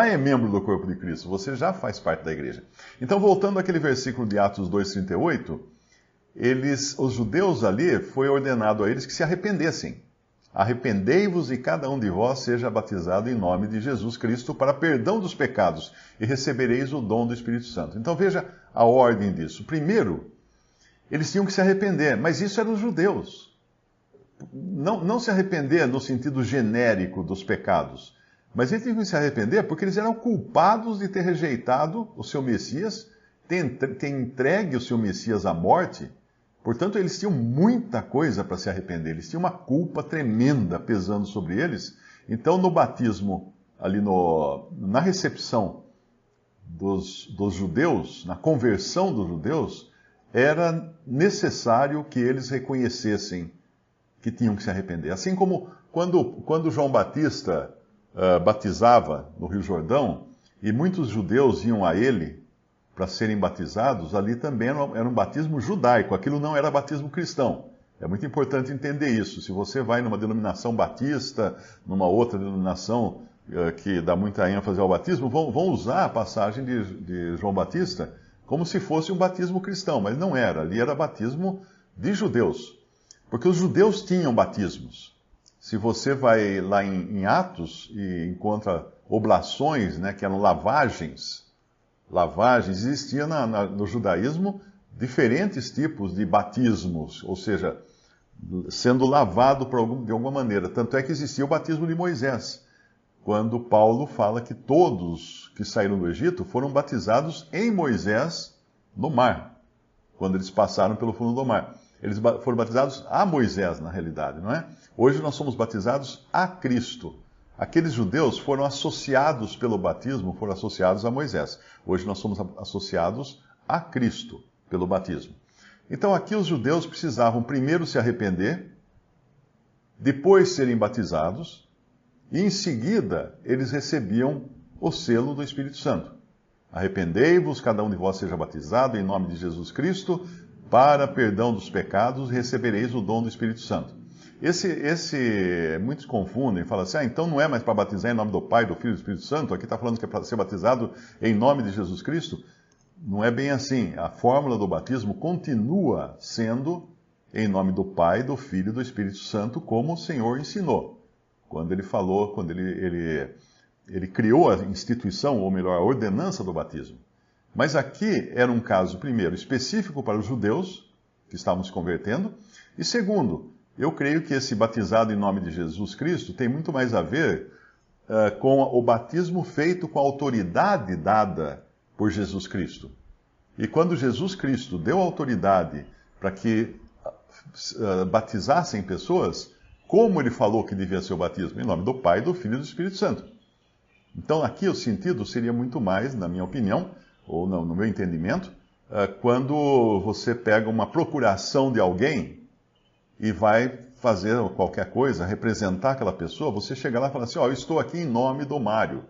é membro do corpo de Cristo, você já faz parte da igreja. Então, voltando àquele versículo de Atos 2,38, os judeus ali, foi ordenado a eles que se arrependessem. Arrependei-vos e cada um de vós seja batizado em nome de Jesus Cristo para perdão dos pecados e recebereis o dom do Espírito Santo. Então veja a ordem disso. Primeiro, eles tinham que se arrepender, mas isso era os judeus. Não se arrepender no sentido genérico dos pecados, mas eles tinham que se arrepender porque eles eram culpados de ter rejeitado o seu Messias, ter entregue o seu Messias à morte, Portanto, eles tinham muita coisa para se arrepender, eles tinham uma culpa tremenda pesando sobre eles. Então, no batismo, ali na recepção dos judeus, na conversão dos judeus, era necessário que eles reconhecessem que tinham que se arrepender. Assim como quando João Batista batizava no Rio Jordão, e muitos judeus iam a ele para serem batizados, ali também era um batismo judaico, aquilo não era batismo cristão. É muito importante entender isso. Se você vai numa denominação batista, numa outra denominação que dá muita ênfase ao batismo, vão usar a passagem de João Batista como se fosse um batismo cristão, mas não era. Ali era batismo de judeus, porque os judeus tinham batismos. Se você vai lá em Atos e encontra oblações, né, que eram lavagens, existia no judaísmo diferentes tipos de batismos, ou seja, sendo lavado de alguma maneira. Tanto é que existia o batismo de Moisés, quando Paulo fala que todos que saíram do Egito foram batizados em Moisés no mar, quando eles passaram pelo fundo do mar. Eles foram batizados a Moisés, na realidade, não é? Hoje nós somos batizados a Cristo. Aqueles judeus foram associados pelo batismo, foram associados a Moisés. Hoje nós somos associados a Cristo pelo batismo. Então aqui os judeus precisavam primeiro se arrepender, depois serem batizados, e em seguida eles recebiam o selo do Espírito Santo. Arrependei-vos, cada um de vós seja batizado em nome de Jesus Cristo, para perdão dos pecados, e recebereis o dom do Espírito Santo. Muitos confundem, falam assim, então não é mais para batizar em nome do Pai, do Filho e do Espírito Santo, aqui está falando que é para ser batizado em nome de Jesus Cristo. Não é bem assim. A fórmula do batismo continua sendo em nome do Pai, do Filho e do Espírito Santo, como o Senhor ensinou. Quando ele falou, quando ele criou a instituição, ou melhor, a ordenança do batismo. Mas aqui era um caso, primeiro, específico para os judeus que estavam se convertendo, e segundo, eu creio que esse batizado em nome de Jesus Cristo tem muito mais a ver com o batismo feito com a autoridade dada por Jesus Cristo. E quando Jesus Cristo deu autoridade para que batizassem pessoas, como ele falou que devia ser o batismo? Em nome do Pai, do Filho e do Espírito Santo. Então aqui o sentido seria muito mais, na minha opinião, ou no meu entendimento, quando você pega uma procuração de alguém e vai fazer qualquer coisa, representar aquela pessoa, você chega lá e fala assim, eu estou aqui em nome do Mário,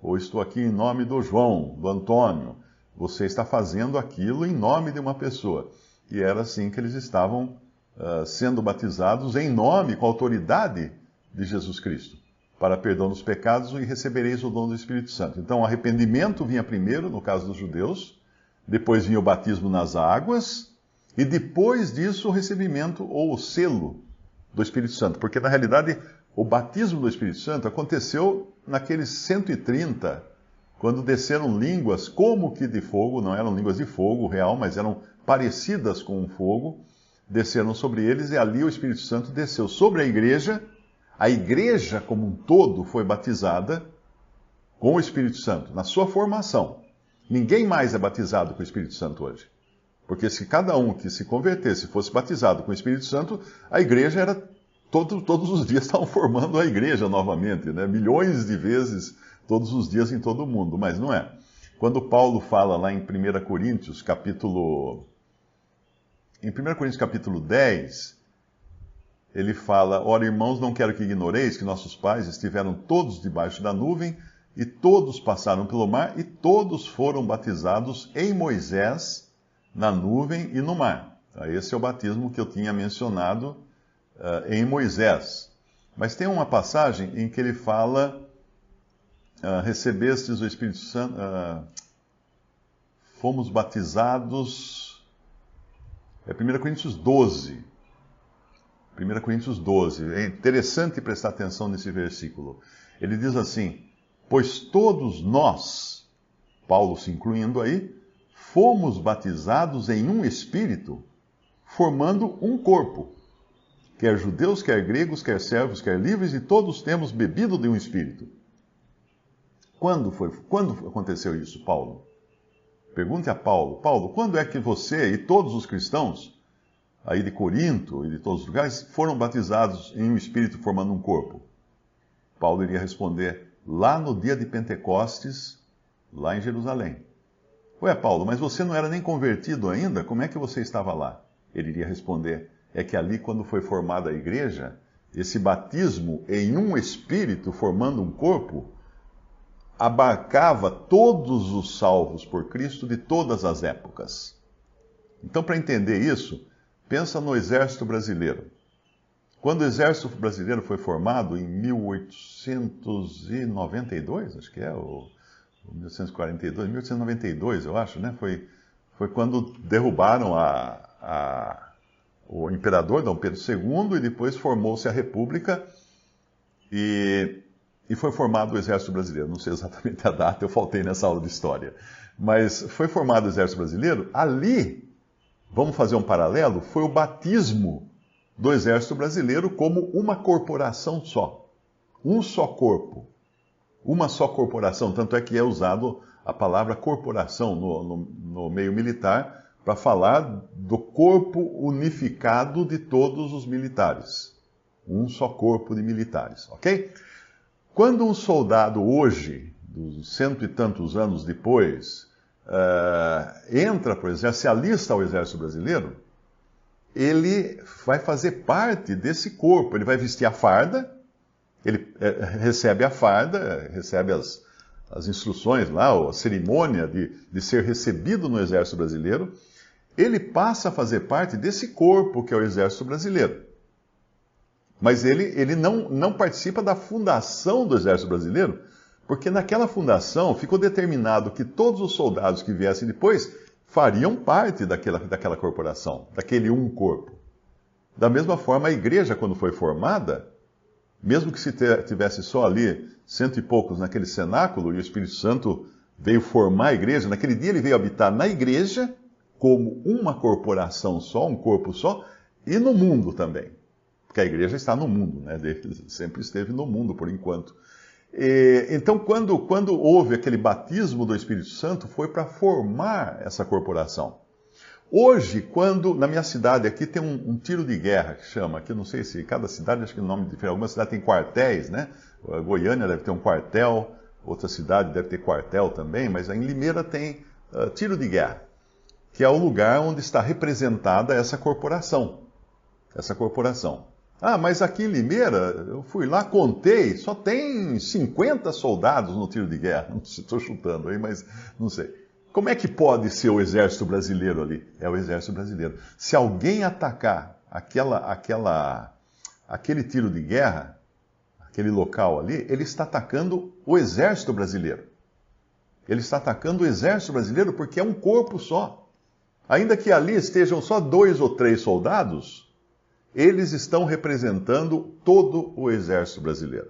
ou estou aqui em nome do João, do Antônio. Você está fazendo aquilo em nome de uma pessoa. E era assim que eles estavam sendo batizados em nome, com a autoridade de Jesus Cristo, para perdão dos pecados e recebereis o dom do Espírito Santo. Então o arrependimento vinha primeiro, no caso dos judeus, depois vinha o batismo nas águas, e depois disso o recebimento ou o selo do Espírito Santo. Porque na realidade o batismo do Espírito Santo aconteceu naqueles 130, quando desceram línguas como que de fogo, não eram línguas de fogo real, mas eram parecidas com um fogo, desceram sobre eles e ali o Espírito Santo desceu sobre a igreja como um todo foi batizada com o Espírito Santo, na sua formação. Ninguém mais é batizado com o Espírito Santo hoje. Porque se cada um que se convertesse fosse batizado com o Espírito Santo, a igreja era... Todos os dias estavam formando a igreja novamente, né? Milhões de vezes, todos os dias em todo o mundo, mas não é. Quando Paulo fala lá em 1 Coríntios, capítulo 10, ele fala, ora irmãos, não quero que ignoreis que nossos pais estiveram todos debaixo da nuvem, e todos passaram pelo mar, e todos foram batizados em Moisés, na nuvem e no mar. Esse é o batismo que eu tinha mencionado em Moisés. Mas tem uma passagem em que ele fala, recebestes o Espírito Santo, fomos batizados, é 1 Coríntios 12. 1 Coríntios 12. É interessante prestar atenção nesse versículo. Ele diz assim, pois todos nós, Paulo se incluindo aí, fomos batizados em um Espírito, formando um corpo. Quer judeus, quer gregos, quer servos, quer livres, e todos temos bebido de um Espírito. Quando aconteceu isso, Paulo? Pergunte a Paulo. Paulo, quando é que você e todos os cristãos aí de Corinto e de todos os lugares, foram batizados em um espírito formando um corpo? Paulo iria responder, lá no dia de Pentecostes, lá em Jerusalém. Ué, Paulo, mas você não era nem convertido ainda? Como é que você estava lá? Ele iria responder, é que ali quando foi formada a igreja, esse batismo em um espírito formando um corpo, abarcava todos os salvos por Cristo de todas as épocas. Então, para entender isso, pensa no exército brasileiro. Quando o exército brasileiro foi formado, em 1892, acho que é, ou 1842, 1892, eu acho, né? Foi quando derrubaram o imperador Dom Pedro II e depois formou-se a República e foi formado o Exército Brasileiro. Não sei exatamente a data, eu faltei nessa aula de história. Mas foi formado o Exército Brasileiro. Ali, vamos fazer um paralelo, foi o batismo do Exército Brasileiro como uma corporação só. Um só corpo. Uma só corporação. Tanto é que é usado a palavra corporação no meio militar para falar do corpo unificado de todos os militares. Um só corpo de militares, ok? Quando um soldado hoje, dos cento e tantos anos depois, entra para o exército, se alista ao exército brasileiro, ele vai fazer parte desse corpo. Ele vai vestir a farda, ele recebe a farda, recebe as instruções lá, a cerimônia de ser recebido no exército brasileiro. Ele passa a fazer parte desse corpo que é o exército brasileiro. Mas ele não participa da fundação do Exército Brasileiro, porque naquela fundação ficou determinado que todos os soldados que viessem depois fariam parte daquela corporação, daquele um corpo. Da mesma forma, a igreja, quando foi formada, mesmo que se tivesse só ali cento e poucos naquele cenáculo, e o Espírito Santo veio formar a igreja, naquele dia ele veio habitar na igreja como uma corporação só, um corpo só, e no mundo também. Porque a igreja está no mundo, né? Sempre esteve no mundo, por enquanto. Então, quando houve aquele batismo do Espírito Santo, foi para formar essa corporação. Hoje, na minha cidade aqui tem um tiro de guerra, que chama, que eu não sei se cada cidade, acho que o nome é diferente, alguma cidade tem quartéis, né? A Goiânia deve ter um quartel, outra cidade deve ter quartel também, mas em Limeira tem tiro de guerra, que é o lugar onde está representada essa corporação. Essa corporação. Ah, mas aqui em Limeira, eu fui lá, contei, só tem 50 soldados no tiro de guerra. Não sei, estou chutando aí, mas não sei. Como é que pode ser o exército brasileiro ali? É o exército brasileiro. Se alguém atacar aquele tiro de guerra, aquele local ali, ele está atacando o exército brasileiro. Ele está atacando o exército brasileiro porque é um corpo só. Ainda que ali estejam só 2 ou 3 soldados, eles estão representando todo o exército brasileiro.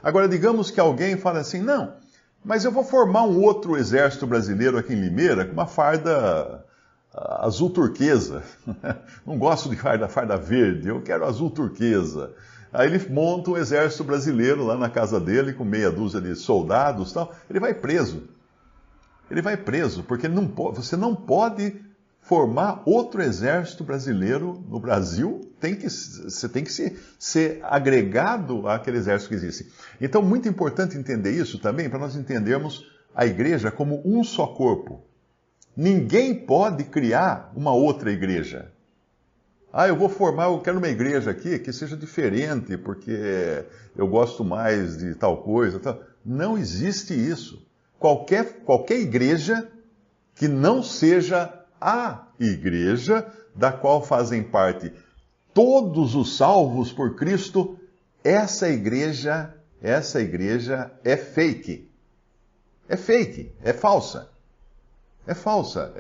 Agora, digamos que alguém fala assim, não, mas eu vou formar um outro exército brasileiro aqui em Limeira com uma farda azul turquesa. Não gosto de farda verde, eu quero azul turquesa. Aí ele monta um exército brasileiro lá na casa dele com meia dúzia de soldados e tal. Ele vai preso. Ele vai preso, porque você não pode formar outro exército brasileiro no Brasil, você tem que ser agregado àquele exército que existe. Então, muito importante entender isso também, para nós entendermos a igreja como um só corpo. Ninguém pode criar uma outra igreja. Ah, eu quero uma igreja aqui que seja diferente, porque eu gosto mais de tal coisa. Tal. Não existe isso. Qualquer igreja que não seja a igreja da qual fazem parte todos os salvos por Cristo, essa igreja é fake. É fake, é falsa. É falsa.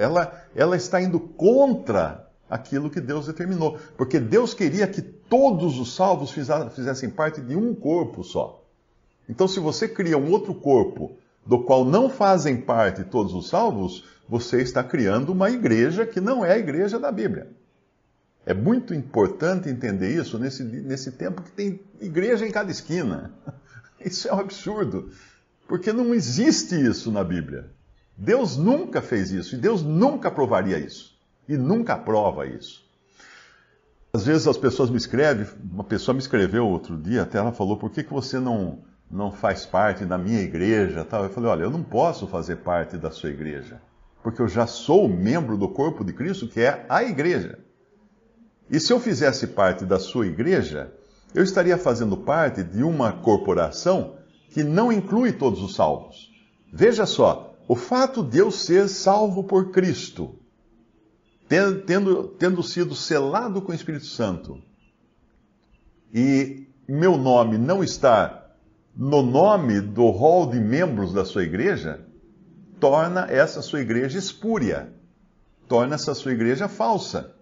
Ela está indo contra aquilo que Deus determinou. Porque Deus queria que todos os salvos fizessem parte de um corpo só. Então, se você cria um outro corpo do qual não fazem parte todos os salvos, você está criando uma igreja que não é a igreja da Bíblia. É muito importante entender isso nesse tempo que tem igreja em cada esquina. Isso é um absurdo, porque não existe isso na Bíblia. Deus nunca fez isso, e Deus nunca aprovaria isso, e nunca aprova isso. Às vezes as pessoas me escrevem, uma pessoa me escreveu outro dia, até ela falou, por que você não faz parte da minha igreja? Tal. Eu falei, olha, eu não posso fazer parte da sua igreja, porque eu já sou membro do corpo de Cristo, que é a igreja. E se eu fizesse parte da sua igreja, eu estaria fazendo parte de uma corporação que não inclui todos os salvos. Veja só, o fato de eu ser salvo por Cristo, tendo sido selado com o Espírito Santo, e meu nome não estar no nome do rol de membros da sua igreja, torna essa sua igreja espúria, torna essa sua igreja falsa,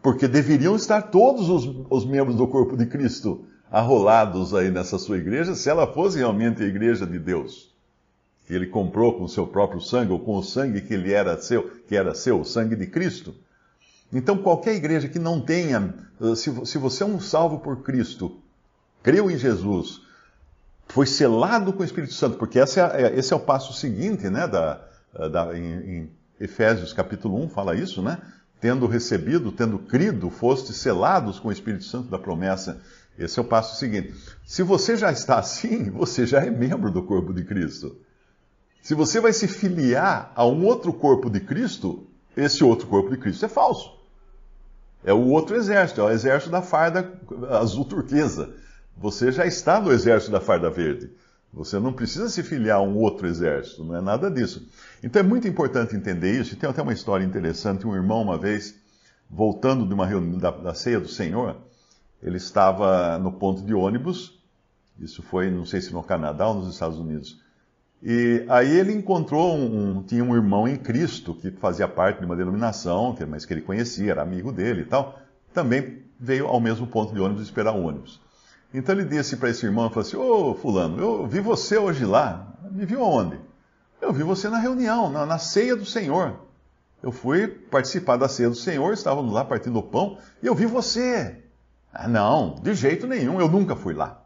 porque deveriam estar todos os membros do corpo de Cristo arrolados aí nessa sua igreja, se ela fosse realmente a igreja de Deus, que ele comprou com o seu próprio sangue, ou com o sangue que era seu, o sangue de Cristo. Então, qualquer igreja que não tenha, se você é um salvo por Cristo, creu em Jesus, foi selado com o Espírito Santo, porque esse é o passo seguinte, né, em Efésios capítulo 1, fala isso, né? Tendo recebido, tendo crido, foste selados com o Espírito Santo da promessa. Esse é o passo seguinte. Se você já está assim, você já é membro do corpo de Cristo. Se você vai se filiar a um outro corpo de Cristo, esse outro corpo de Cristo é falso. É o outro exército, é o exército da farda azul turquesa. Você já está no exército da farda verde. Você não precisa se filiar a um outro exército, não é nada disso. Então é muito importante entender isso. E tem até uma história interessante. Um irmão, uma vez, voltando de uma reunião da Ceia do Senhor, ele estava no ponto de ônibus. Isso foi, não sei se no Canadá ou nos Estados Unidos. E aí ele encontrou, tinha um irmão em Cristo que fazia parte de uma denominação, mas que ele conhecia, era amigo dele e tal. Também veio ao mesmo ponto de ônibus esperar o ônibus. Então ele disse para esse irmão, falou assim, ô fulano, eu vi você hoje lá. Me viu aonde? Eu vi você na reunião, na ceia do Senhor. Eu fui participar da ceia do Senhor, estávamos lá partindo o pão, e eu vi você. Ah, não, de jeito nenhum, eu nunca fui lá.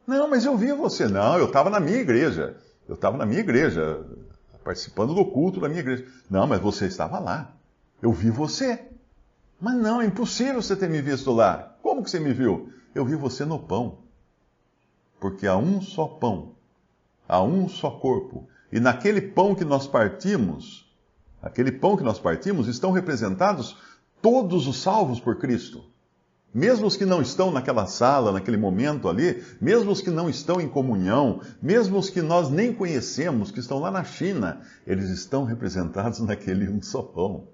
Não, mas eu vi você. Não, eu estava na minha igreja. Eu estava na minha igreja, participando do culto da minha igreja. Não, mas você estava lá. Eu vi você. Mas não, é impossível você ter me visto lá. Como que você me viu? Eu vi você no pão. Porque há um só pão, há um só corpo. E naquele pão que nós partimos, estão representados todos os salvos por Cristo. Mesmo os que não estão naquela sala, naquele momento ali, mesmo os que não estão em comunhão, mesmo os que nós nem conhecemos, que estão lá na China, eles estão representados naquele um só pão.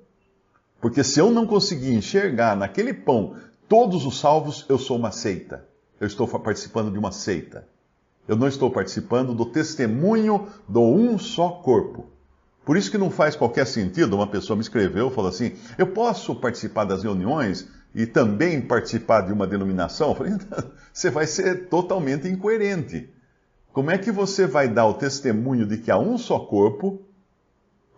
Porque se eu não conseguir enxergar naquele pão todos os salvos, eu sou uma seita. Eu estou participando de uma seita. Eu não estou participando do testemunho do um só corpo. Por isso que não faz qualquer sentido, uma pessoa me escreveu, falou assim, eu posso participar das reuniões e também participar de uma denominação? Eu falei, você vai ser totalmente incoerente. Como é que você vai dar o testemunho de que há um só corpo,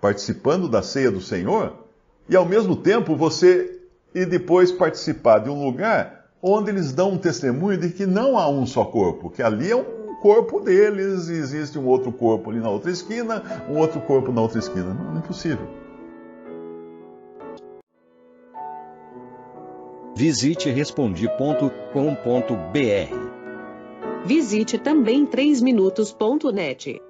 participando da ceia do Senhor, e ao mesmo tempo você ir depois participar de um lugar onde eles dão um testemunho de que não há um só corpo, que ali é um corpo deles, e existe um outro corpo ali na outra esquina, um outro corpo na outra esquina. Não é impossível. Visite Respondi.com.br. Visite também 3minutos.net.